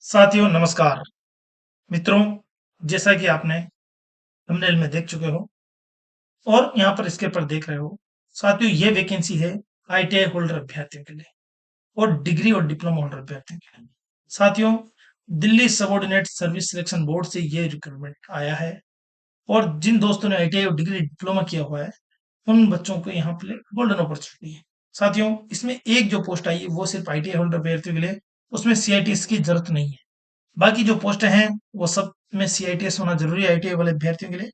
साथियों नमस्कार। मित्रों, जैसा कि आपने थंबनेल में देख चुके हो और यहाँ पर इसके ऊपर देख रहे हो, साथियों ये वैकेंसी है आईटीआई होल्डर अभ्यर्थियों के लिए और डिग्री और डिप्लोमा होल्डर अभ्यर्थियों के लिए। साथियों, Delhi subordinate service selection board से ये रिक्रूटमेंट आया है और जिन दोस्तों ने आईटीआई और डिग्री डिप्लोमा किया हुआ है, उन बच्चों को यहाँ पे गोल्डन अपॉर्चुनिटी है। साथियों, इसमें एक जो पोस्ट आई है वो सिर्फ आईटीआई होल्डर अभ्यर्थियों के लिए, उसमें सीआईटीएस की जरूरत नहीं है। बाकी जो पोस्टें हैं वो सब में सीआईटीएस होना जरूरी है आईटीआई वाले अभ्यर्थियों के लिए,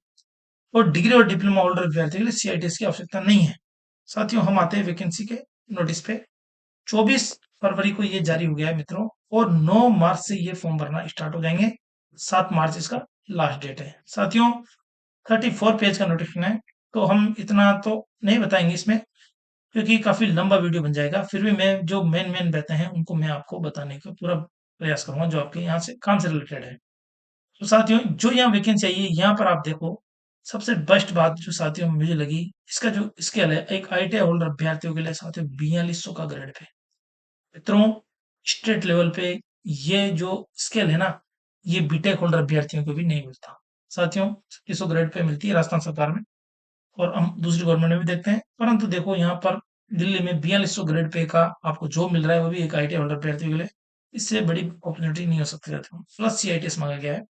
और डिग्री और डिप्लोमा होल्डर अभ्यर्थियों के लिए सीआईटीएस की आवश्यकता नहीं है। साथियों, हम आते हैं वैकेंसी के नोटिस पे। 24 फरवरी को ये जारी हो गया है मित्रों, और 9 मार्च से ये फॉर्म भरना स्टार्ट हो जाएंगे। 7 मार्च इसका लास्ट डेट है। साथियों, 34 पेज का नोटिफिकेशन है, तो हम इतना तो नहीं बताएंगे इसमें, क्योंकि काफी लंबा वीडियो बन जाएगा। फिर भी मैं जो मेन मेन बातें हैं उनको मैं आपको बताने का पूरा प्रयास करूंगा, जो आपके यहाँ से काम से रिलेटेड है। तो साथियों, जो यहाँ वैकेंसी आई है, यहाँ पर आप देखो, सबसे बेस्ट बात जो साथियों मुझे लगी, इसका जो स्केल है, एक आईटीआई होल्डर अभ्यर्थियों के लिए साथियों 4200 का ग्रेड पे। मित्रों, स्टेट लेवल पे ये जो स्केल है ना, ये बीटेक होल्डर अभ्यर्थियों को भी नहीं मिलता। साथियों, 3600 ग्रेड पे मिलती है राजस्थान सरकार में, और हम दूसरी गवर्नमेंट में भी देखते हैं। परंतु देखो यहाँ पर दिल्ली में 4200 ग्रेड पे का आपको जॉब मिल रहा है, वो भी एक आईटीआई होल्डर अभ्यर्थियों के लिए। इससे बड़ी अपॉर्चुनिटी नहीं हो सकती साथियों। प्लस सीआईटीएस मांगा गया है।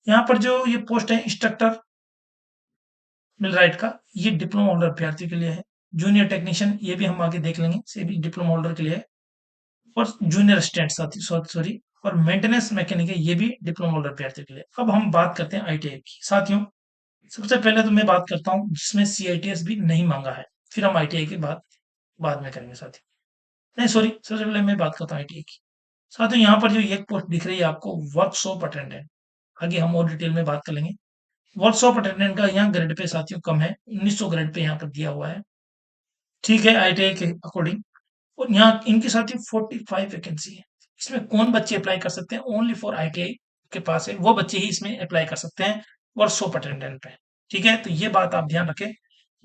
यहाँ पर जो ये पोस्ट है इंस्ट्रक्टर मिलराइट का, ये डिप्लोमा होल्डर अभ्यर्थियों के लिए है। जूनियर टेक्नीशियन ये भी हम आगे देख लेंगे, से भी डिप्लोमा होल्डर के लिए है। और जूनियर असिस्टेंट साथी सॉरी, और मेंटेनेंस मैकेनिक है, ये भी डिप्लोमा होल्डर अभ्यर्थियों के लिए। अब हम बात करते हैं आईटीआई की। साथियों, सबसे पहले तो मैं बात करता हूँ जिसमें सीआईटीएस भी नहीं मांगा है, फिर हम आईटीआई की बात बाद में करेंगे साथियों। नहीं सॉरी, सबसे पहले मैं बात करता हूँ आईटीआई की। साथियों, यहाँ पर जो एक पोस्ट दिख रही है आपको, वर्कशॉप अटेंडेंट, आगे हम और डिटेल में बात कर लेंगे। वर्कशॉप अटेंडेंट का यहाँ ग्रेड पे साथियों कम है, 1900 ग्रेड पे यहाँ पर दिया हुआ है। ठीक है, आईटीआई के अकॉर्डिंग। और यहाँ इनके साथ ही 45 वैकेंसी है। इसमें कौन बच्चे अप्लाई कर सकते हैं? ओनली फॉर आईटीआई के पास है वो बच्चे ही इसमें अप्लाई कर सकते हैं, वर्कशॉप अटेंडेंट पे। ठीक है, तो ये बात आप ध्यान रखें।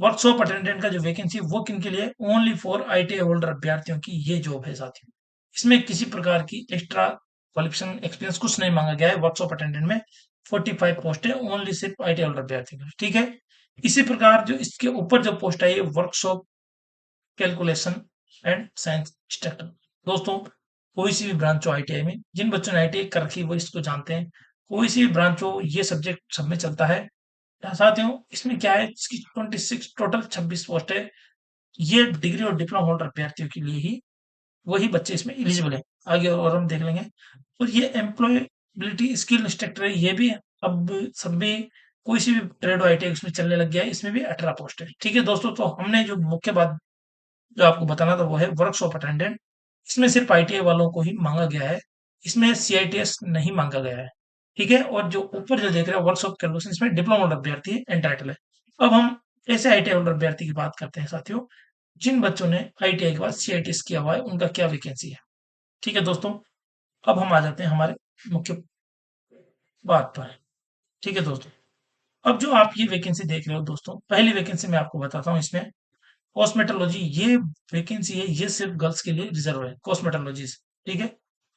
वर्कशॉप अटेंडेंट का जो वैकेंसी है वो किन के लिए? ओनली फॉर आईटीआई होल्डर अभ्यर्थियों की ये जॉब है साथियों। इसमें किसी प्रकार की एक्स्ट्रा क्वालिफिकेशन एक्सपीरियंस कुछ नहीं मांगा गया है। वर्कशॉप अटेंडेंट में 45 पोस्ट है, ओनली सिर्फ आईटीआई होल्डर अभ्यर्थियों के लिए। ठीक है, इसी प्रकार जो इसके ऊपर जो पोस्ट है, ये workshop calculation and science instructor. दोस्तों, कोई सी भी ब्रांच हो आईटीआई में, जिन बच्चों ने आईटीआई कर रखी है वो इसको जानते हैं। कोई सी भी ब्रांच हो, ये सब्जेक्ट सब में चलता है। साथियों, इसमें क्या है, इसकी 26 टोटल 26 पोस्ट है। ये डिग्री और डिप्लोमा होल्डर अभ्यर्थियों के लिए ही, वही बच्चे इसमें एलिजिबल है। आगे और हम देख लेंगे। और ये एम्प्लॉयबिलिटी स्किल इंस्ट्रक्टर है, ये भी अब सब भी कोई सी भी ट्रेड आईटीआई उसमें चलने लग गया है। इसमें भी 18 पोस्ट है। ठीक है दोस्तों, तो हमने जो मुख्य बात जो आपको बताना था वो है वर्कशॉप अटेंडेंट। इसमें सिर्फ आईटीआई वालों को ही मांगा गया है, इसमें सीआईटीएस नहीं मांगा गया है। ठीक है, और जो ऊपर जो देख रहे हैं वर्कशॉप कैलकुलेशन, इसमें डिप्लोमा होल्डर अभ्यर्थी एंटाइटल है। अब हम ऐसे आईटीआई होल्डर अभ्यर्थी की बात करते हैं साथियों, जिन बच्चों ने आईटीआई के बाद सीआईटीएस किया हुआ है, उनका क्या वैकेंसी है। ठीक है दोस्तों, अब हम आ जाते हैं हमारे मुख्य बात पर। ठीक है दोस्तों, अब जो आप ये वैकेंसी देख रहे हो दोस्तों, पहली वैकेंसी मैं आपको बताता हूँ। इसमें कॉस्मेटोलॉजी ये वैकेंसी है, ये सिर्फ गर्ल्स के लिए रिजर्व है, कॉस्मेटोलॉजी। ठीक है,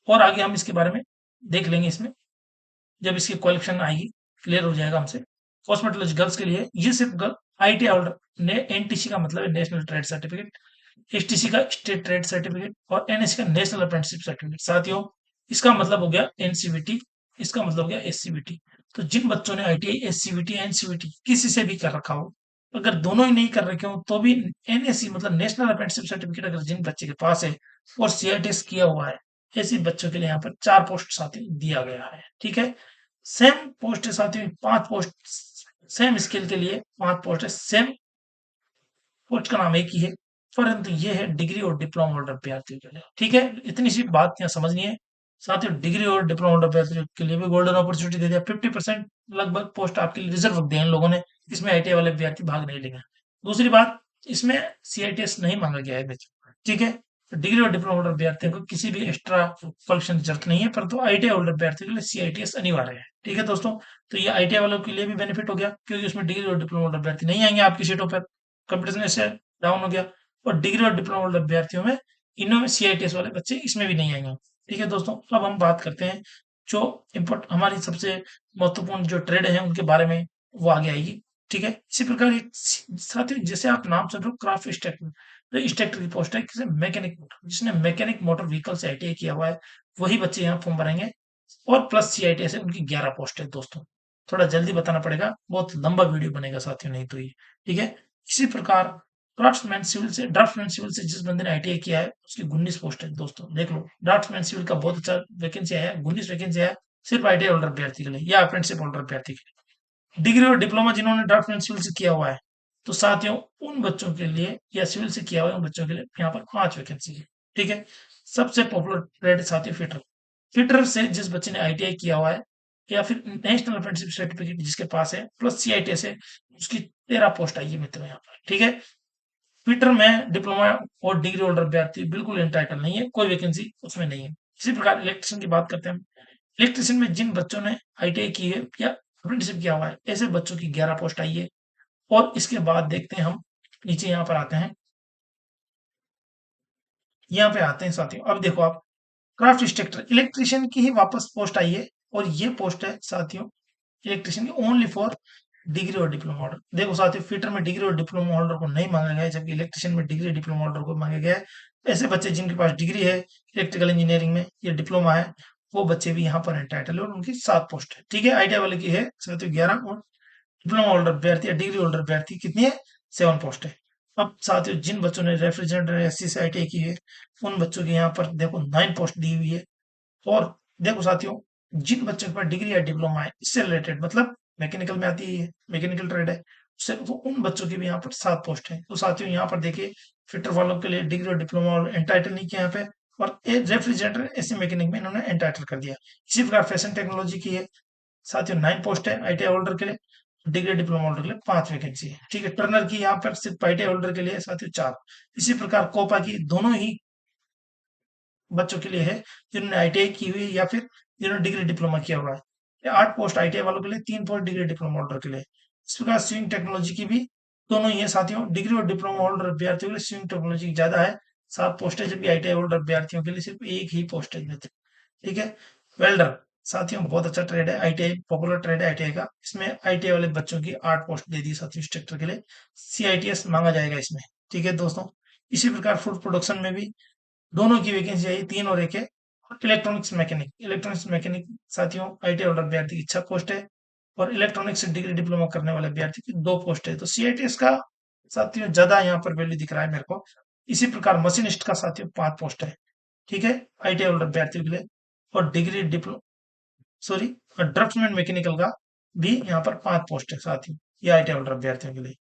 और आगे हम इसके बारे में देख लेंगे इसमें, जब इसकी क्वालिफिकेशन आएगी क्लियर हो जाएगा हमसे। कॉस्मेटोलॉजी गर्ल्स के लिए, ये सिर्फ गर्ल आईटी होल्डर ने, एनटीसी का मतलब है नेशनल ट्रेड सर्टिफिकेट, एसटीसी का स्टेट ट्रेड सर्टिफिकेट, और एनएससी का नेशनल अप्रेंटिसशिप सर्टिफिकेट। साथियों, इसका मतलब हो गया एनसीवीटी, इसका मतलब हो गया एससीवीटी। तो जिन बच्चों ने आईटीआई एससीवीटी एनसीवीटी किसी से भी कर रखा हो, अगर दोनों ही नहीं कर रखे हो तो भी एनएससी मतलब नेशनल अप्रेंटिसशिप सर्टिफिकेट अगर जिन बच्चे के पास है और सीआईटीएस किया हुआ है, ऐसे बच्चों के लिए यहाँ पर 4 पोस्ट साथियों दिया गया है। ठीक है, सेम पोस्ट है साथियों, 5 पोस्ट सेम स्किल के लिए, 5 पोस्ट है सेम, पोस्ट का नाम एक ही है, परंतु ये है डिग्री और डिप्लोमा होल्डर अभ्यर्थियों के लिए। ठीक है, इतनी सी बात यहाँ समझनी है। साथियों, डिग्री और डिप्लोमा होल्डर अभ्यर्थियों के लिए भी गोल्डन अपॉर्चुनिटी दे दिया। 50% लगभग पोस्ट आपके लिए रिजर्व रख दिए इन लोगों ने, इसमें आईटीआई वाले अभ्यर्थी भाग नहीं लेंगे। दूसरी बात, इसमें सीआईटीएस नहीं मांगा गया है बच्चों। ठीक है, तो डिग्री और डिप्लोमा होल्डर अभ्यर्थियों को किसी भी एक्स्ट्रा क्वालिफिकेशन की जरूरत नहीं है, परंतु आईटीआई होल्डर अभ्यर्थियों के लिए सीआईटीएस अनिवार्य है। ठीक है दोस्तों, तो ये आईटीआई वालों के लिए भी बेनिफिट हो गया, क्योंकि उसमें डिग्री और डिप्लोमा होल्डर अभ्यर्थी नहीं आएंगे आपकी सीटों पर, कंपटीशन ऐसे डाउन हो गया। और डिग्री और डिप्लोमा वाले अभ्यर्थियों में, इनमें सीआईटीएस वाले बच्चे इसमें भी नहीं आएंगे। ठीक है दोस्तों, अब हम बात करते हैं जो हमारी सबसे महत्वपूर्ण जो ट्रेड है उनके बारे में वो आगे आएगी। ठीक है, इसी प्रकार एक साथियों जैसे आप नाम सुन रहे हो क्राफ्ट इंस्ट्रक्टर, तो इंस्ट्रक्टर की पोस्ट है किसी मैकेनिक मोटर, जिसने मैकेनिक मोटर व्हीकल से आईटीआई किया हुआ है वही बच्चे यहाँ फॉर्म भरेंगे। और प्लस सीआईटी से उनकी 11 पोस्ट है दोस्तों। थोड़ा जल्दी बताना पड़ेगा, बहुत लंबा वीडियो बनेगा साथियों नहीं तो ये। ठीक है, इसी प्रकार ड्राफ्टमैन सिविल से जिस बंदे ने आईटीआई किया है उसकी 19 पोस्ट है दोस्तों, देख लो। ड्राफ्टमैन सिविल का बहुत अच्छा वैकेंसी आया है, 19 वैकेंसी आया है, सिर्फ आईटीआई होल्डर अभ्यर्थी के लिए या अप्रेंटिसशिप होल्डर अभ्यर्थी के लिए। डिग्री और डिप्लोमा जिन्होंने ड्राफ्टमैन सिविल से किया हुआ है, तो साथियों उन बच्चों के लिए या सिविल से किया हुआ है उन बच्चों के लिए यहाँ पर 5 वैकेंसी है। ठीक है, सबसे पॉपुलर ट्रेड है साथियों फिटर। फिटर से जिस बच्चे ने आईटीआई किया हुआ है या फिर नेशनल अप्रेंटिसशिप सर्टिफिकेट जिसके पास है प्लस सीआईटी से, उसकी 13 पोस्ट आई है मित्रों यहाँ पर। ठीक है, ट्विटर में डिप्लोमा और डिग्री होल्डर अभ्यर्थी बिल्कुल एंटाइटल नहीं है, कोई वैकेंसी उसमें नहीं है। इसी प्रकार इलेक्ट्रिशियन की बात करते हैं हम। इलेक्ट्रिशियन में जिन बच्चों ने आईटीआई की है या अप्रेंटिसशिप किया हुआ है ऐसे बच्चों की 11 पोस्ट आई है। और इसके बाद देखते हैं हम, नीचे यहाँ पर आते हैं, यहाँ पे आते हैं साथियों। अब देखो आप, क्राफ्ट इंस्ट्रक्टर इलेक्ट्रिशियन की ही वापस पोस्ट आई है और ये पोस्ट है साथियों इलेक्ट्रिशियन की ओनली फॉर डिग्री और डिप्लोमा होल्डर। देखो साथियों, फिटर में डिग्री और डिप्लोमा होल्डर को नहीं मांगा गया है, जबकि इलेक्ट्रिशियन में डिग्री डिप्लोमा होल्डर को मांगा गया है। ऐसे बच्चे जिनके पास डिग्री है इलेक्ट्रिकल इंजीनियरिंग में या डिप्लोमा है, वो बच्चे भी यहाँ पर एंटाइटल है और उनकी 7 पोस्ट है। ठीक है, आईटीआई वाले की है साथियों 11 और डिप्लोमा होल्डर अभ्यर्थी या डिग्री होल्डर अभ्यर्थी कितनी है, 7 पोस्ट है। अब साथियों जिन बच्चों ने रेफ्रिजरेटर एससी से आईटीआई की है उन बच्चों की यहाँ पर देखो 9 पोस्ट दी हुई है। और देखो साथियों, जिन बच्चों के पास डिग्री या डिप्लोमा है इससे रिलेटेड, मतलब मैकेनिकल में आती है, मैकेनिकल ट्रेड है, उससे वो उन बच्चों की भी यहाँ पर 7 पोस्ट है। तो साथियों यहाँ पर देखिए, फिटर वालों के लिए डिग्री और डिप्लोमा और एंटाइटल नहीं किया यहाँ पे, और रेफ्रिजरेटर ऐसे मैकेनिक में इन्होंने एंटाइटल कर दिया। इसी प्रकार फैशन टेक्नोलॉजी की है साथियों 9 पोस्ट है आईटीआई होल्डर के लिए, डिग्री डिप्लोमा होल्डर के लिए 5 वैकेंसी है। ठीक है, टर्नर की यहाँ पर सिर्फ आईटीआई होल्डर के लिए साथियों 4। इसी प्रकार कोपा की दोनों ही बच्चों के लिए है जिन्होंने आईटीआई की हुई है या फिर जिन्होंने डिग्री डिप्लोमा किया हुआ है। 8 पोस्ट आईटीआई वालों के लिए, 3 पोस्ट डिग्री डिप्लोमा होल्डर के लिए। इस प्रकार स्विंग टेक्नोलॉजी की भी दोनों ही है साथियों, डिग्री और डिप्लोमा होल्डर अभ्यर्थियों के लिए स्विंग टेक्नोलॉजी की ज्यादा है, 7 पोस्ट है, जबकि आईटीआई होल्डर अभ्यर्थियों के लिए सिर्फ एक ही पोस्ट है। ठीक है, वेल्डर साथियों बहुत अच्छा ट्रेड है, आईटीआई पॉपुलर ट्रेड है आईटीआई का। इसमें आईटीआई वाले बच्चों की 8 पोस्ट दे दी साथियों इंस्ट्रक्टर के लिए, सीआईटीएस मांगा जाएगा इसमें। ठीक है दोस्तों, इसी प्रकार फूड प्रोडक्शन में भी दोनों की वैकेंसी आई, 3 और 1 है। इलेक्ट्रॉनिक्स मैकेनिक साथियों आईटी होल्डर अभ्यर्थी की 6 पोस्ट है और इलेक्ट्रॉनिक्स से डिग्री डिप्लोमा करने वाले अभ्यर्थी की 2 पोस्ट है। तो सीआईटीएस का साथियों ज्यादा यहाँ पर वैल्यू दिख रहा है मेरे को। इसी प्रकार मशीनिस्ट का साथियों 5 पोस्ट है। ठीक है, आईटी होल्डर अभ्यर्थियों के लिए। और डिग्री डिप्लो सॉरी ड्राफ्टमैन मैकेनिकल का भी यहाँ पर 5 पोस्ट है साथियों, ये आईटी होल्डर अभ्यर्थियों के लिए।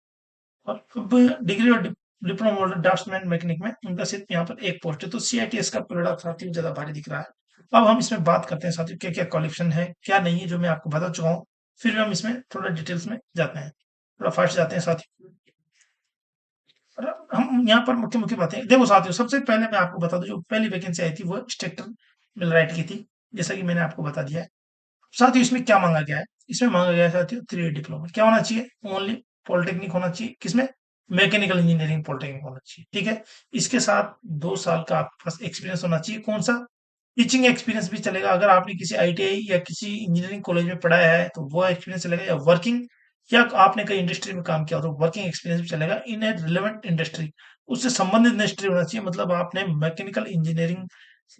और अब डिग्री और डिप्लोमा होल्डर ड्राफ्ट्समैन मैकेनिक में उनका सिर्फ यहाँ पर एक पोस्ट है। तो सीआईटीएस का पलड़ा साथियों ज्यादा भारी दिख रहा है। अब हम इसमें बात करते हैं साथियों क्या क्या क्वालिफिकेशन है क्या नहीं है, जो मैं आपको बता चुका हूँ। फिर हम इसमें थोड़ा डिटेल्स में जाते हैं, थोड़ा फास्ट जाते हैं साथियों। और हम यहाँ पर मुख्य मुख्य बातें देखो साथियों, सबसे पहले मैं आपको बता दूं, जो पहली वैकेंसी आई थी वो इंस्ट्रक्टर मिलराइट की थी, जैसा कि मैंने आपको बता दिया है। साथियों इसमें क्या मांगा गया है, इसमें मांगा गया है साथियों 3 ईयर डिप्लोमा क्या होना चाहिए, ओनली पॉलिटेक्निक होना चाहिए, किसमें, मैकेनिकल इंजीनियरिंग पॉलिटेक्निक होना चाहिए। ठीक है, इसके साथ 2 साल का आपके पास एक्सपीरियंस होना चाहिए। कौन सा, टीचिंग एक्सपीरियंस भी चलेगा, अगर आपने किसी आईटीआई या किसी इंजीनियरिंग कॉलेज में पढ़ाया है तो वो एक्सपीरियंस चलेगा, या वर्किंग, या आपने कई इंडस्ट्री में काम किया हो तो वर्किंग एक्सपीरियंस भी चलेगा इन ए रिलेवेंट इंडस्ट्री, उससे संबंधित इंडस्ट्री होना चाहिए। मतलब आपने मैकेनिकल इंजीनियरिंग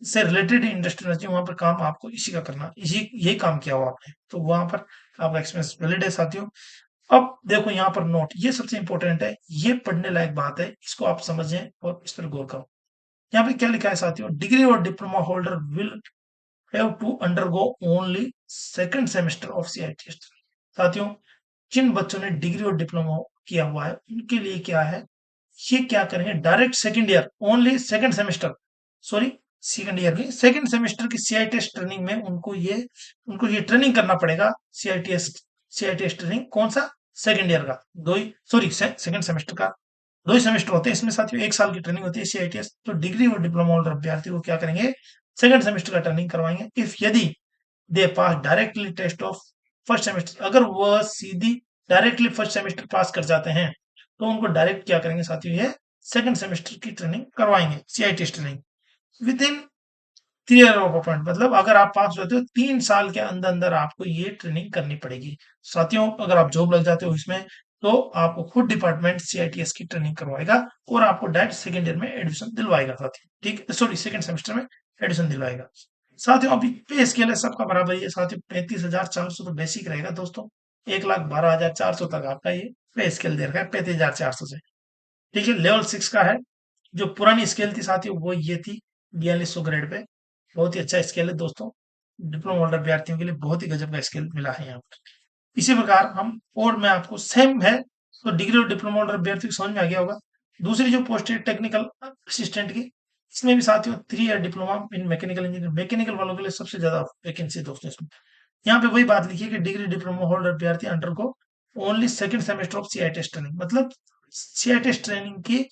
से रिलेटेड इंडस्ट्री होना चाहिए, वहां पर काम आपको इसी का करना, इसी यही काम किया हो आपने, तो वहां पर आपका एक्सपीरियंस वैलिड है साथियों। अब देखो यहाँ पर नोट, ये सबसे इंपॉर्टेंट है, ये पढ़ने लायक बात है, इसको आप समझें और इस पर गौर करो। यहाँ पे क्या लिखा है साथियों, डिग्री और diploma holder will have to undergo only second semester of CIT. साथियों जिन बच्चों ने डिग्री और डिप्लोमा किया हुआ है उनके लिए क्या है, ये क्या करेंगे, direct second year, only second semester, sorry second year की सेकंड सेमेस्टर की सीआईटीएस ट्रेनिंग में उनको ये ट्रेनिंग करना पड़ेगा। सीआईटीएस ट्रेनिंग कौन सा, सेकंड ईयर का, दो ही सॉरी सेकंड सेमेस्टर का 2 ही सेमेस्टर होते हैं, इसमें साथियों 1 साल की ट्रेनिंग होती है सीआईटीएस। तो डिग्री और डिप्लोमा होल्डर अभ्यर्थी को क्या करेंगे, सेकंड सेमेस्टर का ट्रेनिंग करवाएंगे। इफ यदि they pass directly test of first semester, अगर वह सीधी डायरेक्टली फर्स्ट सेमेस्टर पास कर जाते हैं तो उनको डायरेक्ट क्या करेंगे साथियों, ये सेकंड सेमेस्टर की ट्रेनिंग करवाएंगे, CITS training within 3 year of appoint मतलब अगर आप पास हो जाते हो 3 साल के अंदर-अंदर आपको ये ट्रेनिंग करनी पड़ेगी। साथियों अगर आप जॉब लग जाते हो इसमें तो आपको खुद डिपार्टमेंट सीआईटीएस की ट्रेनिंग करवाएगा और आपको डायरेक्ट सेकंड ईयर में एडमिशन दिलवाएगा साथियों, ठीक है? सॉरी सेकंड सेमेस्टर में एडमिशन दिलवाएगा। साथियों अभी पे स्केल है सबका बराबर ही है साथियों 35,400 तो बेसिक रहेगा दोस्तों। 1,12,400 तक आपका ये पे स्केल दे रखा है 35,400 से। ठीक है लेवल 6 का है जो पुरानी स्केल थी साथियों वो ये थी 4200 ग्रेड पे। बहुत ही अच्छा स्केल है दोस्तों। डिप्लोमा होल्डर अभ्यर्थियों के लिए बहुत ही गजब का स्केल मिला है यहाँ पर। इसी प्रकार हम और मैं आपको सेम है तो डिग्री और डिप्लोमा होल्डर अभ्यर्थी को समझ में आ गया होगा। दूसरी जो पोस्ट है टेक्निकल असिस्टेंट की इसमें भी साथियों 3 year diploma in mechanical engineer mechanical वालों के लिए सबसे ज्यादा वैकेंसी है दोस्तों इसमें। यहाँ पे वही बात लिखी है कि डिग्री डिप्लोमा होल्डर अभ्यर्थी अंडर को only second semester of CITS training मतलब सीआईटीएस ट्रेनिंग की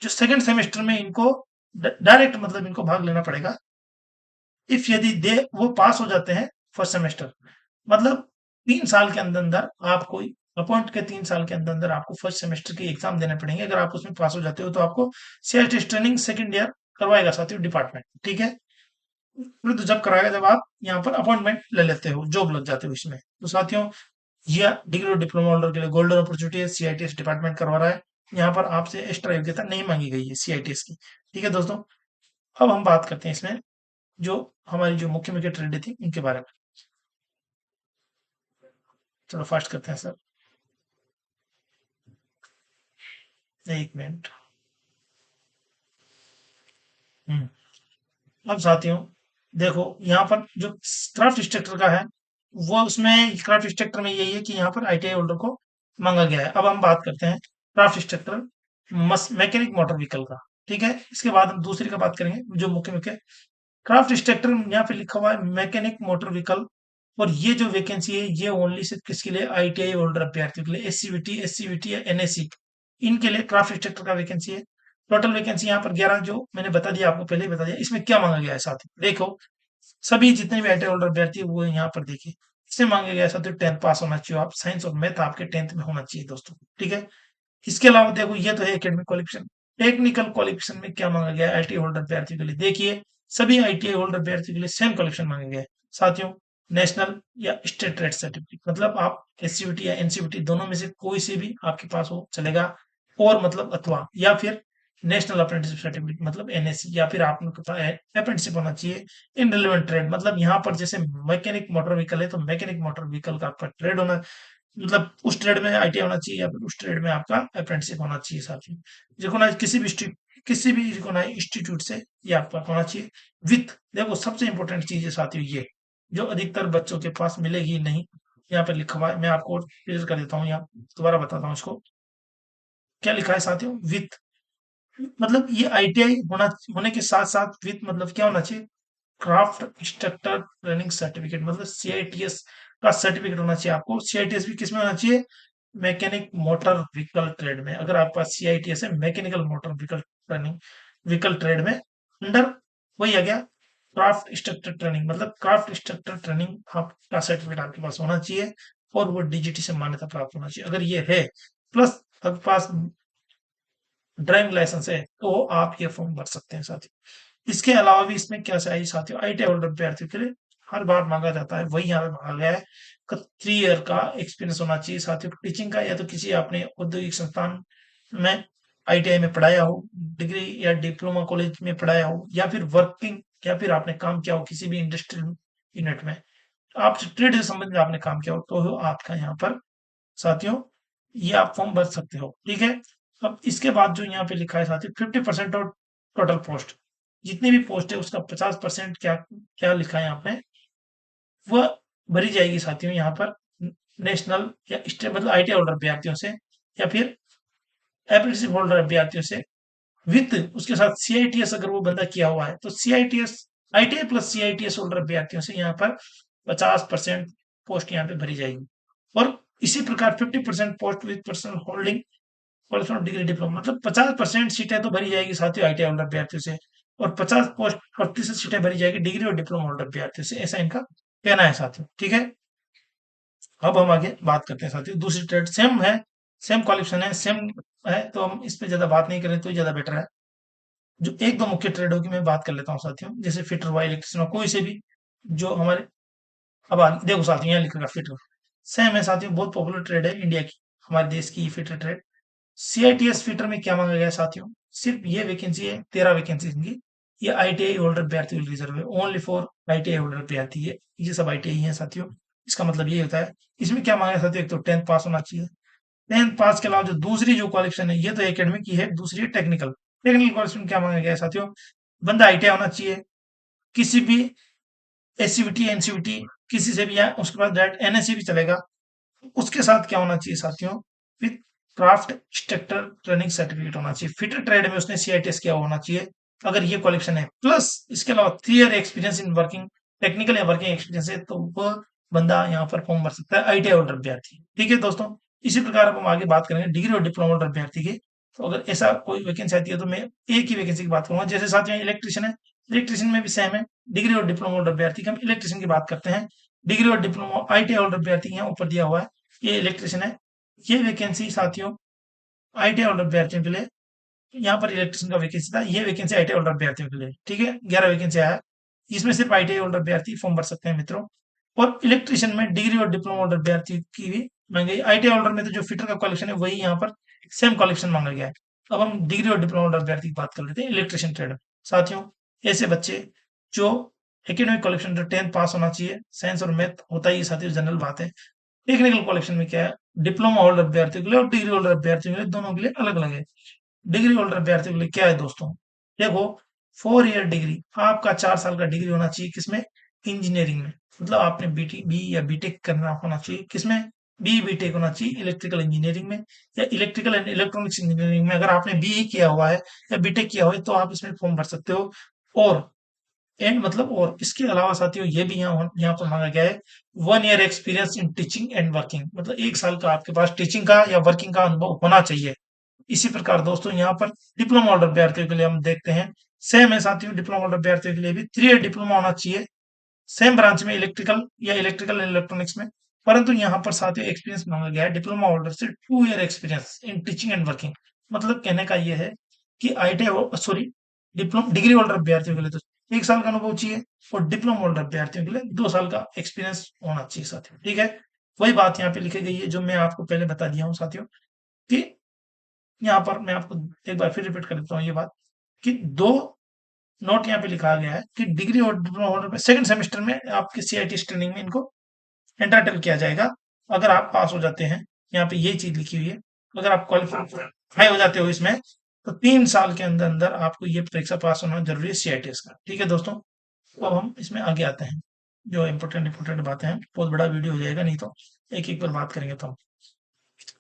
जो सेकंड सेमेस्टर में इनको डायरेक्ट मतलब इनको भाग लेना पड़ेगा। इफ यदि दे वो पास हो जाते हैं फर्स्ट सेमेस्टर मतलब 3 साल के अंदर अंदर आपको अपॉइंट के 3 साल के अंदर अंदर आपको फर्स्ट सेमेस्टर के एग्जाम देने पड़ेंगे। अगर आप उसमें पास हो जाते हो तो आपको सीआईटीएस ट्रेनिंग सेकंड ईयर करवाएगा साथियों डिपार्टमेंट, ठीक है? फिर तो जब कराएगा जब आप यहाँ पर अपॉइंटमेंट ले लेते हो जॉब लग जाते हो इसमें। तो साथियों ये डिग्री और डिप्लोमा होल्डर के लिए गोल्डन अपॉर्चुनिटी है सीआईटीएस डिपार्टमेंट करवा रहा है। यहाँ पर आपसे एक्स्ट्रा योग्यता नहीं मांगी गई है सीआईटीएस की, ठीक है दोस्तों? अब हम बात करते हैं इसमें जो हमारी जो मुख्य मुख्य ट्रेड थी उनके बारे में। चलो फास्ट करते हैं सर, एक मिनट। अब साथियों देखो यहाँ पर जो क्राफ्ट इंस्ट्रक्टर का है वो उसमें क्राफ्ट इंस्ट्रक्टर में यही है कि यहाँ पर आईटीआई होल्डर को मांगा गया है। अब हम बात करते हैं craft instructor mechanic motor vehicle का, ठीक है? इसके बाद हम दूसरी का बात करेंगे जो मुख्य मुख्य क्राफ्ट इंस्ट्रक्टर यहाँ पे लिखा हुआ है मैकेनिक मोटर व्हीकल। और ये जो वैकेंसी है ये ओनली सिर्फ किसके लिए आईटीआई होल्डर अभ्यर्थियों के लिए एससीबीटी या एनएससी इनके लिए क्राफ्ट इंस्ट्रक्टर का वैकेंसी है। टोटल वैकेंसी यहाँ पर 11 जो मैंने बता दिया आपको पहले ही बता दिया। इसमें क्या मांगा गया है साथ देखो सभी जितने भी आईटीआई होल्डर अभ्यर्थी है वो यहाँ पर देखिए इसमें मांगा गया है साथ 10th पास होना चाहिए आप साइंस और मैथ आपके 10th में होना चाहिए दोस्तों, ठीक है? इसके अलावा देखो ये तो है एकेडमिक क्वालिफिकेशन। टेक्निकल क्वालिफिकेशन में क्या मांगा गया है आईटीआई होल्डर अभ्यर्थी के लिए देखिए सभी आईटीआई होल्डर अभ्यर्थी के लिए सेम क्वालिफिकेशन मांगा गया है साथियों। नेशनल या स्टेट ट्रेड सर्टिफिकेट मतलब आप एससीबीटी या एनसीबीटी दोनों में से कोई से भी आपके पास हो चलेगा। और मतलब अथवा या फिर नेशनल अप्रेंटिसशिप सर्टिफिकेट मतलब एनएससी या फिर आपको पता है अप्रेंटिसशिप होना चाहिए इन रिलेवेंट ट्रेड मतलब यहाँ पर जैसे मैकेनिक मोटर व्हीकल है तो मैकेनिक मोटर व्हीकल का आपका ट्रेड होना मतलब उस ट्रेड में आईटीआई होना चाहिए या फिर उस ट्रेड में आपका अप्रेंटिसशिप होना चाहिए साथियों। रिकॉग्नाइज किसी भी रिकॉग्नाइज इंस्टीट्यूट से ये आपका होना चाहिए विथ देखो सबसे इंपॉर्टेंट चीज है साथियों ये जो अधिकतर बच्चों के पास मिलेगी नहीं। यहाँ पे लिखा हुआ है मैं आपको क्लियर कर देता हूँ यहाँ दोबारा बताता हूँ इसको क्या लिखा है साथियों विथ मतलब ये आईटीआई होने के साथ साथ विथ मतलब क्या होना चाहिए क्राफ्ट इंस्ट्रक्टर ट्रेनिंग सर्टिफिकेट मतलब सीआईटीएस का सर्टिफिकेट होना चाहिए आपको। सीआईटीएस भी किसमें होना चाहिए मैकेनिक मोटर व्हीकल ट्रेड में। अगर आपके पास सीआईटीएस है mechanical motor vehicle training vehicle trade में अंडर वही आ गया क्राफ्ट इंस्ट्रक्टर ट्रेनिंग मतलब क्राफ्ट इंस्ट्रक्टर ट्रेनिंग आपका सर्टिफिकेट आपके पास होना चाहिए और वो डीजीटी से मान्यता प्राप्त होना चाहिए। अगर ये है प्लस आपके पास ड्राइविंग लाइसेंस है तो आप ये फॉर्म भर सकते हैं साथियों। इसके अलावा भी इसमें क्या चाहिए साथियों आईटीआई होल्डर अभ्यर्थियों के लिए हर बार मांगा जाता है वही यहाँ पे मांगा गया है 3 ईयर का एक्सपीरियंस होना चाहिए साथियों टीचिंग का या तो किसी आपने औद्योगिक संस्थान में आईटीआई में पढ़ाया हो डिग्री या डिप्लोमा कॉलेज में पढ़ाया हो या फिर वर्किंग या फिर आपने काम किया हो किसी भी इंडस्ट्रियल यूनिट में आप ट्रेड से संबंधित आपने काम किया हो तो आपका यहाँ पर साथियों ये आप फॉर्म भर सकते हो, ठीक है? अब इसके बाद जो यहाँ पे लिखा है साथियों 50% और टोटल पोस्ट जितनी भी पोस्ट है उसका 50% क्या क्या लिखा है यहाँ पे वह भरी जाएगी साथियों यहाँ पर नेशनल या स्टेट मतलब आईटीआई होल्डर अभ्यर्थियों से या फिर अप्रेंटिसशिप होल्डर अभ्यर्थियों से विथ उसके साथ सीआईटीएस अगर वो बंदा किया हुआ है तो CITS ITI plus CITS holder अभ्यर्थियों से यहाँ पर 50% पोस्ट यहाँ पे भरी जाएगी। और इसी प्रकार 50% post with personal holding personal degree diploma मतलब 50% सीटें तो भरी जाएगी साथियों आईटीआई होल्डर अभ्यर्थियों से और 50% सीटें भरी जाएगी डिग्री और डिप्लोमा होल्डर अभ्यर्थियों से ऐसा इनका कहना है साथियों, ठीक है? अब हम आगे बात करते हैं साथियों दूसरी ट्रेड सेम है सेम क्वालिफिकेशन है सेम है तो हम इस पे ज्यादा बात नहीं करें तो ज्यादा बेटर है। जो एक दो मुख्य ट्रेडों की मैं बात कर लेता हूँ साथियों, जैसे फिटर हुआ, इलेक्ट्रिशियन हुआ, कोई से भी जो हमारे, अब देखो साथियों यहाँ लिखा फिटर, सेम है साथियों, बहुत पॉपुलर ट्रेड है इंडिया की, हमारे देश की फिटर ट्रेड। सीआईटीएस फिटर में क्या मांगा गया है साथियों, सिर्फ ये वैकेंसी है, 13 वैकेंसी की। ये आईटीआई होल्डर अभ्यर्थी के लिए रिजर्व है, ओनली फॉर आईटीआई होल्डर अभ्यर्थी है, ये सब आईटीआई है साथियों। इसका मतलब ये होता है, इसमें क्या मांगा है साथियों, एक तो 10th पास होना चाहिए। 10th पास के अलावा जो दूसरी जो क्वालिफिकेशन है, ये तो एकेडमिक की है, दूसरी है टेक्निकल। टेक्निकल क्वालिफिकेशन क्या मांगा गया है साथियों, बंदा आईटीआई होना चाहिए, किसी भी एससीवीटी एनसीवीटी किसी से भी, या उसके बाद डायरेक्ट एनएससी भी चलेगा। उसके साथ क्या होना चाहिए साथियों, with craft instructor training certificate होना चाहिए, फिटर ट्रेड में उसने सीआईटीएस किया होना चाहिए, अगर ये क्वालिफिकेशन है, प्लस इसके अलावा 3 year experience in working, technical या वर्किंग एक्सपीरियंस है, तो वह बंदा यहाँ पर फॉर्म भर सकता है, आईटीआई होल्डर अभ्यर्थी। ठीक है दोस्तों, इसी प्रकार अब हम आगे बात करेंगे डिग्री और डिप्लोमा होल्डर अभ्यर्थी की। तो अगर ऐसा कोई वैकेंसी आती है तो मैं एक ही वैकेंसी की बात करूंगा, जैसे साथियों इलेक्ट्रिशियन है, इलेक्ट्रिशियन में भी सेम है, डिग्री और डिप्लोमा होल्डर अभ्यर्थी की हम इलेक्ट्रिशियन की बात करते हैं। डिग्री और डिप्लोमा आईटीआई होल्डर अभ्यर्थी यहाँ ऊपर दिया हुआ है, ये इलेक्ट्रिशियन है। ये वैकेंसी साथियों आईटीआई होल्डर अभ्यर्थियों के लिए, यहाँ पर इलेक्ट्रिशियन का वैकेंसी था, ये वैकेंसी आईटीआई होल्डर अभ्यर्थियों के लिए, ठीक है, 11 वैकेंसी आया है, इसमें सिर्फ आईटीआई होल्डर अभ्यर्थी फॉर्म भर सकते हैं मित्रों। और इलेक्ट्रिशियन में डिग्री और डिप्लोमा होल्डर अभ्यर्थी की भी मांगी गई, आईटीआई होल्डर में तो जो फिटर का क्वालिफिकेशन है वही यहाँ पर सेम क्वालिफिकेशन मांगा गया है। अब हम डिग्री और डिप्लोमा होल्डर अभ्यर्थी की बात कर लेते हैं, इलेक्ट्रिशियन ट्रेड। साथियों ऐसे बच्चे जो एकेडमिक क्वालिफिकेशन 10th पास होना चाहिए, साइंस और मैथ होता ही साथियों जनरल बात है। टेक्निकल क्वालिफिकेशन में क्या है, डिप्लोमा होल्डर अभ्यर्थियों के लिए और डिग्री होल्डर अभ्यर्थियों के लिए, दोनों के लिए अलग अलग है। डिग्री होल्डर अभ्यर्थियों के लिए क्या है दोस्तों, देखो 4 ईयर डिग्री, आपका 4 साल का डिग्री होना चाहिए, किसमें, इंजीनियरिंग में, मतलब आपने बीटी बी या बीटेक करना होना चाहिए, किसमें, बी बीटेक होना चाहिए इलेक्ट्रिकल इंजीनियरिंग में, या इलेक्ट्रिकल एंड इलेक्ट्रॉनिक्स इंजीनियरिंग में, अगर आपने बीई किया हुआ है या बीटेक किया हुआ है तो आप इसमें फॉर्म भर सकते हो। और एंड मतलब, और इसके अलावा साथियों ये भी यहाँ पर मांगा गया है, 1 year experience in teaching and working, मतलब 1 साल का आपके पास टीचिंग का या वर्किंग का अनुभव होना चाहिए। इसी प्रकार दोस्तों यहाँ पर डिप्लोमा होल्डर अभ्यर्थियों के लिए हम देखते हैं, सेम है साथियों, डिप्लोमा होल्डर अभ्यर्थियों के लिए भी 3 ईयर डिप्लोमा होना चाहिए, सेम ब्रांच में, इलेक्ट्रिकल या इलेक्ट्रिकल एंड इलेक्ट्रॉनिक्स में। परंतु यहाँ पर साथियों एक्सपीरियंस मांगा गया है डिप्लोमा होल्डर से 2 year experience in teaching and working. मतलब कहने का ये है कि ITI sorry diploma degree holder अभ्यर्थियों के लिए तो 1 साल का अनुभव चाहिए, और डिप्लोमा होल्डर अभ्यर्थियों के लिए 2 साल का एक्सपीरियंस होना चाहिए साथियों। ठीक है, वही बात यहाँ पे लिखी गई है जो मैं आपको पहले बता दिया हूँ साथियों, कि यहाँ पर मैं आपको एक बार फिर रिपीट कर देता हूँ ये बात, कि दो नोट यहाँ पे लिखा गया है कि डिग्री और डिप्लोमा होल्डर में सेकंड सेमेस्टर में आपके सीआईटी ट्रेनिंग में इनको एंटरटेन किया जाएगा, अगर आप पास हो जाते हैं, यहाँ पे ये चीज लिखी हुई है, अगर आप क्वालिफाई हो जाते हो इसमें, तो 3 साल के अंदर अंदर आपको ये परीक्षा पास होना जरूरी है सीआईटीएस का। ठीक है दोस्तों, तो अब हम इसमें आगे आते हैं, जो इम्पोर्टेंट इम्पोर्टेंट बातें हैं, बहुत बड़ा वीडियो हो जाएगा, नहीं तो एक एक पर बात करेंगे तो हम।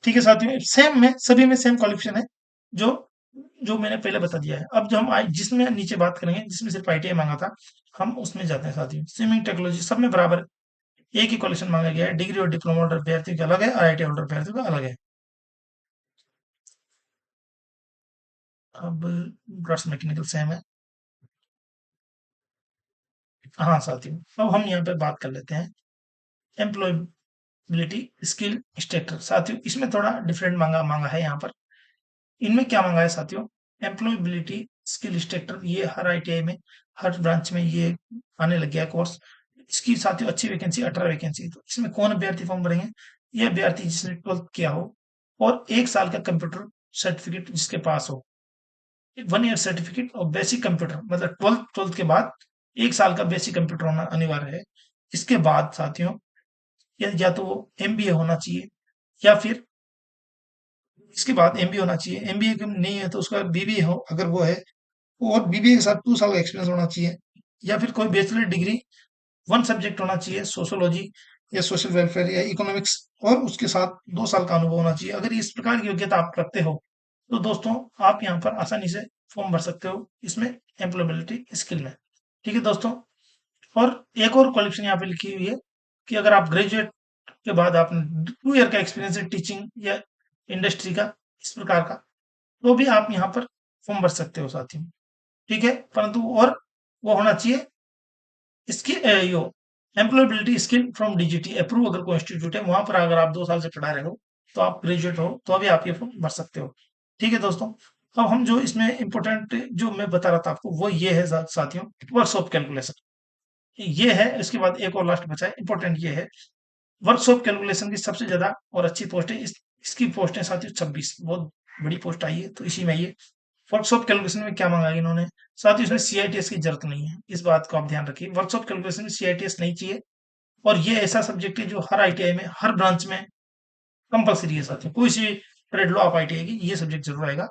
ठीक है साथियों, सेम में सभी में सेम क्वालिफिकेशन है, जो जो मैंने पहले बता दिया है। अब जो हम जिसमें नीचे बात करेंगे, जिसमें सिर्फ आईटीआई मांगा था, हम उसमें जाते हैं साथियों। स्विमिंग टेक्नोलॉजी सब में बराबर एक ही क्वालिफिकेशन मांगा गया है, डिग्री और डिप्लोमा होल्डर अभ्यर्थियों का अलग है, आईआईटी होल्डर अभ्यर्थियों का अलग है। अब ब्रश मैकेनिकल सेम है। हाँ साथियों, अब हम यहाँ पे बात कर लेते हैं एम्प्लॉयबिलिटी स्किल इंस्ट्रक्टर। साथियों इसमें थोड़ा डिफरेंट मांगा मांगा है यहाँ पर। इनमें क्या मांगा है साथियों, एम्प्लॉयबिलिटी स्किल इंस्ट्रक्टर, ये हर आईटीआई में, हर ब्रांच में ये आने लग गया है कोर्स। इसकी साथियों अच्छी वैकेंसी, 18 वैकेंसी। तो इसमें कौन अभ्यर्थी फॉर्म भरेंगे, ये अभ्यर्थी जिसने 12th किया हो और 1 साल का कंप्यूटर सर्टिफिकेट जिसके पास हो, 1 ईयर सर्टिफिकेट और बेसिक कंप्यूटर, मतलब ट्वेल्थ के बाद 1 साल का बेसिक कंप्यूटर होना अनिवार्य है। इसके बाद साथियों या तो वो एमबीए होना चाहिए, या फिर इसके बाद एमबीए होना चाहिए, एमबीए नहीं है तो उसका बीबीए हो अगर वो है, और बीबीए के साथ 2 साल का एक्सपीरियंस होना चाहिए, या फिर कोई बैचलर डिग्री 1 सब्जेक्ट होना चाहिए, सोशोलॉजी या सोशल वेलफेयर या इकोनॉमिक्स, और उसके साथ 2 साल का अनुभव होना चाहिए। अगर इस प्रकार की योग्यता आप रखते हो तो दोस्तों आप यहाँ पर आसानी से फॉर्म भर सकते हो इसमें, एम्प्लॉयबिलिटी स्किल में। ठीक है दोस्तों, और एक और क्वालिफिकेशन यहाँ पे लिखी हुई है कि अगर आप ग्रेजुएट के बाद आपने 2 ईयर का एक्सपीरियंस है टीचिंग या इंडस्ट्री का, इस प्रकार का, तो भी आप यहाँ पर फॉर्म भर सकते हो साथियों। ठीक है, परंतु और वो होना चाहिए इसकी यो employability skill from DGT approve, अगर कोई इंस्टीट्यूट है वहां पर अगर आप 2 साल से पढ़ा रहे हो तो आप ग्रेजुएट हो तो अभी आप ये फॉर्म भर सकते हो। ठीक है दोस्तों, अब हम जो इसमें इम्पोर्टेंट जो मैं बता रहा था आपको वो ये है साथियों, वर्कशॉप कैलकुलेशन। ये है, इसके बाद एक और लास्ट बचा है, इम्पोर्टेंट ये है, वर्कशॉप कैलकुलेशन की सबसे ज्यादा और अच्छी पोस्ट है, इसकी पोस्ट है साथियों 26, बहुत बड़ी पोस्ट आई है, तो इसी में ये वर्कशॉप कैलकुलेशन में क्या मांगा है इन्होंने। साथियों इसमें सीआईटीएस की जरूरत नहीं है, इस बात को आप ध्यान रखिए, वर्कशॉप कैलकुलेशन में सीआईटीएस नहीं चाहिए। और ये ऐसा सब्जेक्ट है जो हर आईटीआई में, हर ब्रांच में कंपलसरी है साथियों, कोई सी ट्रेड लो आप आईटीआई की, ये सब्जेक्ट जरूर आएगा।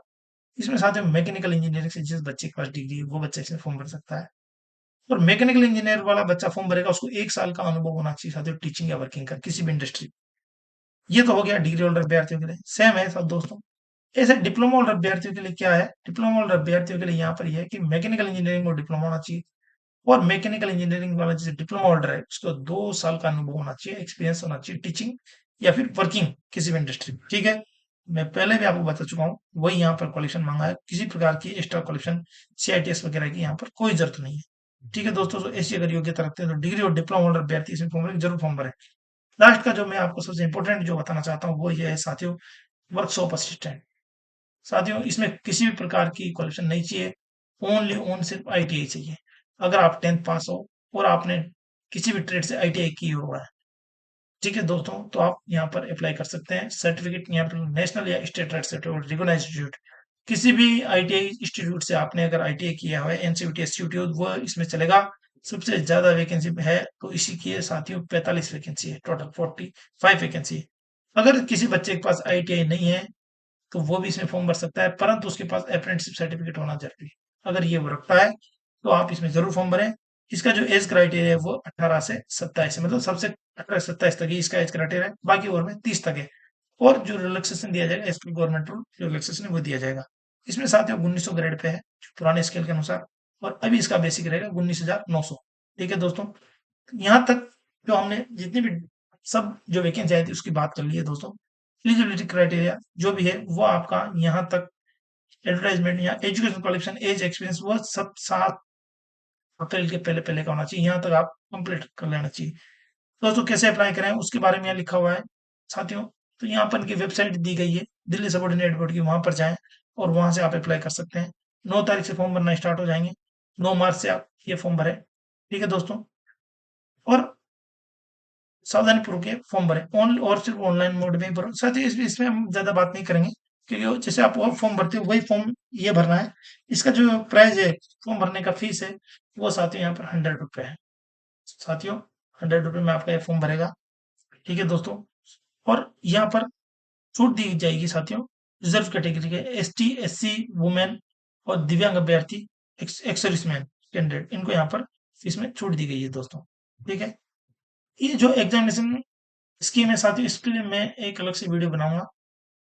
इसमें साथियों मैकेनिकल इंजीनियरिंग से जिस बच्चे के पास डिग्री है वो बच्चा इसमें फॉर्म भर सकता है। और मैकेनिकल इंजीनियर वाला बच्चा फॉर्म भरेगा, उसको 1 साल का अनुभव होना चाहिए साथियों, टीचिंग या वर्किंग का किसी भी इंडस्ट्री। ये तो हो गया डिग्री होल्डर अभ्यर्थियों के लिए, सेम है सब दोस्तों। ऐसे डिप्लोमा होल्डर अभ्यर्थियों के लिए क्या है, डिप्लोमा होल्डर अभ्यर्थियों के लिए यहाँ पर यह है कि मैकेनिकल इंजीनियरिंग में डिप्लोमा होना चाहिए। और मैकेनिकल इंजीनियरिंग वाला जैसे डिप्लोमा होल्डर है उसको 2 साल का अनुभव होना चाहिए, एक्सपीरियंस होना चाहिए टीचिंग या फिर वर्किंग किसी भी इंडस्ट्री में, ठीक है। मैं पहले भी आपको बता चुका हूँ, वही यहाँ पर क्वालिफिकेशन मांगा है, किसी प्रकार की एक्स्ट्रा क्वालिफिकेशन सीआईटीएस वगैरह की यहाँ पर कोई जरूरत नहीं है, ठीक है दोस्तों। तो ऐसी अगर योग्यता रखते हैं तो डिग्री और डिप्लोमा होल्डर अभ्यर्थी इसमें फॉर्म भरें, जरूर फॉर्म भरें। लास्ट का जो मैं आपको सबसे इंपॉर्टेंट जो बताना चाहता हूँ वो ये है साथियों, वर्कशॉप असिस्टेंट। साथियों इसमें किसी भी प्रकार की क्वालिफिकेशन नहीं चाहिए, ओनली ओन सिर्फ आईटीआई चाहिए। अगर आप 10th पास हो और आपने किसी भी ट्रेड से आईटीआई की हुआ है, ठीक है दोस्तों, तो आप यहाँ पर अप्लाई कर सकते हैं। सर्टिफिकेट यहाँ पर नेशनल या state trade certificate recognised institute, किसी भी आईटीआई इंस्टीट्यूट से आपने अगर आईटीआई किया हुआ है, एनसीवीटी एसयूटी वो इसमें चलेगा। सबसे ज्यादा वैकेंसी है तो इसी की है साथियों, 45 वैकेंसी है, टोटल 45 वैकेंसी है। अगर किसी बच्चे के पास आईटीआई नहीं है तो वो भी इसमें फॉर्म भर सकता है, परंतु उसके पास अप्रेंटिसशिप सर्टिफिकेट होना जरूरी है। अगर ये वो रखता है तो आप इसमें जरूर फॉर्म भरें। इसका जो एज क्राइटेरिया है वो 18 से 27 है, मतलब सबसे 18 से 27 तक ही इसका एज क्राइटेरिया है, बाकी और में 30 तक है। और जो रिलैक्सेशन दिया जाएगा, एज पर गवर्नमेंट रूल जो रिलैक्सेशन है वो दिया जाएगा। इसमें साथ ही 1900 ग्रेड पे है पुराने स्केल के अनुसार, और अभी इसका बेसिक रहेगा 19,900। ठीक है दोस्तों, यहाँ तक जो हमने जितनी भी सब जो वैकेंसी आई थी उसकी बात कर ली है दोस्तों। एलिजिबिलिटी क्राइटेरिया जो भी है वो आपका यहाँ तक एडवर्टाइजमेंट या एजुकेशन क्वालिफिकेशन एज एक्सपीरियंस वो सब 7 अप्रैल के पहले पहले का होना चाहिए, यहाँ तक आप कंप्लीट कर लेना चाहिए। दोस्तों कैसे अप्लाई करें उसके बारे में यहाँ लिखा हुआ है साथियों। तो यहाँ पर इनकी वेबसाइट दी गई है, दिल्ली सबॉर्डिनेट बोर्ड की, वहां पर जाएं और वहां से आप अप्लाई कर सकते हैं। 9 तारीख से फॉर्म भरना स्टार्ट हो जाएंगे, 9 मार्च से आप ये फॉर्म भरें, ठीक है दोस्तों। और सावधानी पूर्वक ये फॉर्म भरें, ऑन और सिर्फ ऑनलाइन मोड में ही भरो। साथ ही इसमें हम ज्यादा बात नहीं करेंगे, क्योंकि जैसे आप और फॉर्म भरते हो वही फॉर्म ये भरना है। इसका जो प्राइस है, फॉर्म भरने का फीस है, वो साथियों यहाँ पर 100 रुपये है साथियों। 100 रुपये में आपका ये फॉर्म भरेगा, ठीक है दोस्तों। और यहाँ पर छूट दी जाएगी साथियों, रिजर्व कैटेगरी के S T S C women और दिव्यांग अभ्यर्थी, एक्स सर्विसमैन कैंडिडेट, इनको यहाँ पर इसमें छूट दी गई है दोस्तों, ठीक है। ये जो एग्जामिनेशन स्कीम है साथियों, इसके लिए मैं एक अलग से वीडियो बनाऊंगा,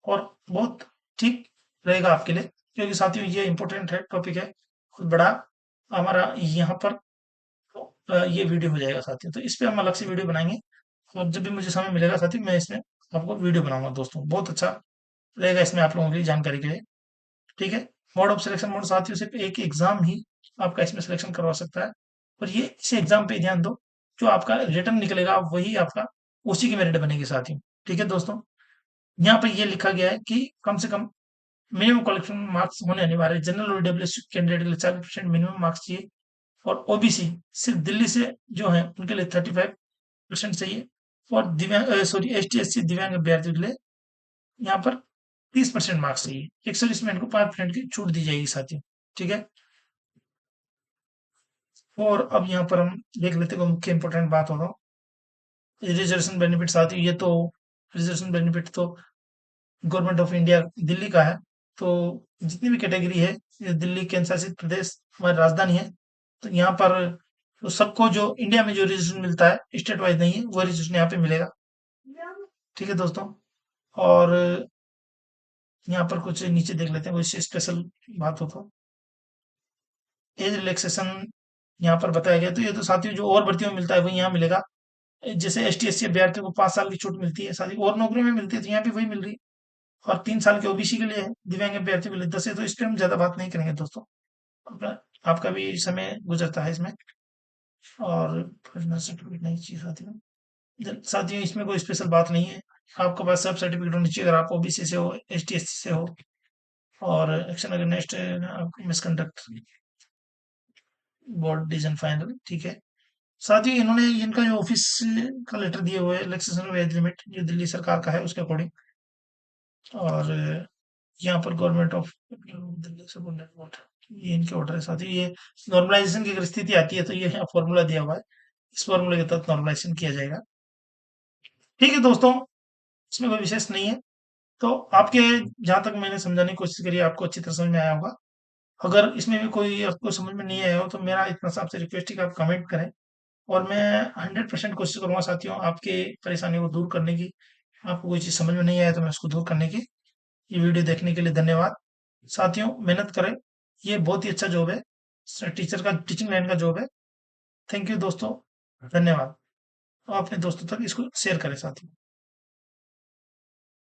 और बहुत ठीक रहेगा आपके लिए, क्योंकि साथियों ये इंपॉर्टेंट है, टॉपिक है बहुत बड़ा हमारा यहाँ पर। तो ये वीडियो हो जाएगा साथियों, तो इस पे हम अलग से वीडियो बनाएंगे। और जब भी मुझे समय मिलेगा साथियों मैं इसमें आपको वीडियो बनाऊंगा दोस्तों, बहुत अच्छा रहेगा इसमें आप लोगों की जानकारी के लिए, ठीक है। मोड ऑफ सिलेक्शन, मोड साथियों सिर्फ एक एग्जाम ही आपका इसमें सिलेक्शन करवा सकता है। और ये इसी एग्जाम पे ध्यान दो, जो आपका रिटर्न निकलेगा वही आपका उसी की मेरिट बनेगी साथियों, ठीक है दोस्तों। यहाँ पे ये लिखा गया है कि कम से कम मिनिमम क्वालिफिकेशन मार्क्स होने अनिवार्य है। जनरल और ईडब्ल्यूएस कैंडिडेट के लिए 40% मिनिमम मार्क्स चाहिए, और ओबीसी सिर्फ दिल्ली से जो है उनके लिए 35% चाहिए, और दिव्यांग sorry S T S C दिव्यांग अभ्यर्थियों के लिए यहाँ पर 30% मार्क्स चाहिए। एक सर्विसमैन को 5% की छूट दी जाएगी साथियों, ठीक है। और अब यहाँ पर हम देख लेते हैं मुख्य इंपॉर्टेंट बात होगा, रिजर्वेशन बेनिफिट साथियों। ये तो रिजर्वेशन बेनिफिट तो गवर्नमेंट ऑफ इंडिया दिल्ली का है, तो जितनी भी कैटेगरी है, ये दिल्ली केंद्र शासित प्रदेश हमारी राजधानी है, तो यहाँ पर तो सबको जो इंडिया में जो रिजर्वेशन मिलता है स्टेट वाइज नहीं है, वो रिजर्वेशन यहाँ पे मिलेगा, ठीक है दोस्तों। और यहाँ पर कुछ नीचे देख लेते हैं, कोई स्पेशल बात हो तो एज रिलैक्सेशन यहाँ पर बताया गया, तो ये तो साथियों जो और भर्तियों में मिलता है वही यहाँ मिलेगा। जैसे एस टी एस सी अभ्यर्थियों को 5 साल की छूट मिलती है साथियों, और नौकरी में मिलती है तो यहाँ पे वही मिल रही है। और 3 साल के ओबीसी के लिए है, दिव्यांग अभ्यर्थियों के लिए 10 है, तो इस पे हम ज्यादा बात नहीं करेंगे दोस्तों, अपना आपका भी समय गुजरता है इसमें। और सर्टिफिकेट नहीं चाहिए साथियों, साथियों इसमें कोई स्पेशल बात नहीं है, आपके पास सब सर्टिफिकेट होनी चाहिए, अगर आप ओबीसी से हो, एस टी एस सी से हो, और action against misconduct board decision final, ठीक है। साथ ही इन्होंने इनका जो ऑफिस का लेटर दिए हुए रिलैक्सेशन ऑफ एज लिमिट जो दिल्ली सरकार का है उसके अकॉर्डिंग, और यहाँ पर government of Delhi subordinate board, ये इनके ऑर्डर है। साथ ही ये नॉर्मलाइजेशन की अगर स्थिति आती है तो ये यहाँ फॉर्मूला दिया हुआ है, इस फॉर्मूले के तहत नॉर्मलाइजेशन किया जाएगा। ठीक है दोस्तों, इसमें कोई विशेष नहीं है। तो आपके जहाँ तक मैंने समझाने की कोशिश करी आपको अच्छी तरह समझ में आया होगा। अगर इसमें भी कोई आपको समझ में नहीं आया हो तो मेरा इतना सा आपसे रिक्वेस्ट है कि आप कमेंट करें, और मैं 100% कोशिश करूँगा साथियों आपके परेशानी को दूर करने की। आपको कोई चीज़ समझ में नहीं आया तो मैं उसको दूर करने की। ये वीडियो देखने के लिए धन्यवाद। साथियों मेहनत करें, ये बहुत ही अच्छा जॉब है, टीचर का टीचिंग लाइन का जॉब है। थैंक यू दोस्तों, धन्यवाद। और अपने दोस्तों तक इसको शेयर करें साथियों।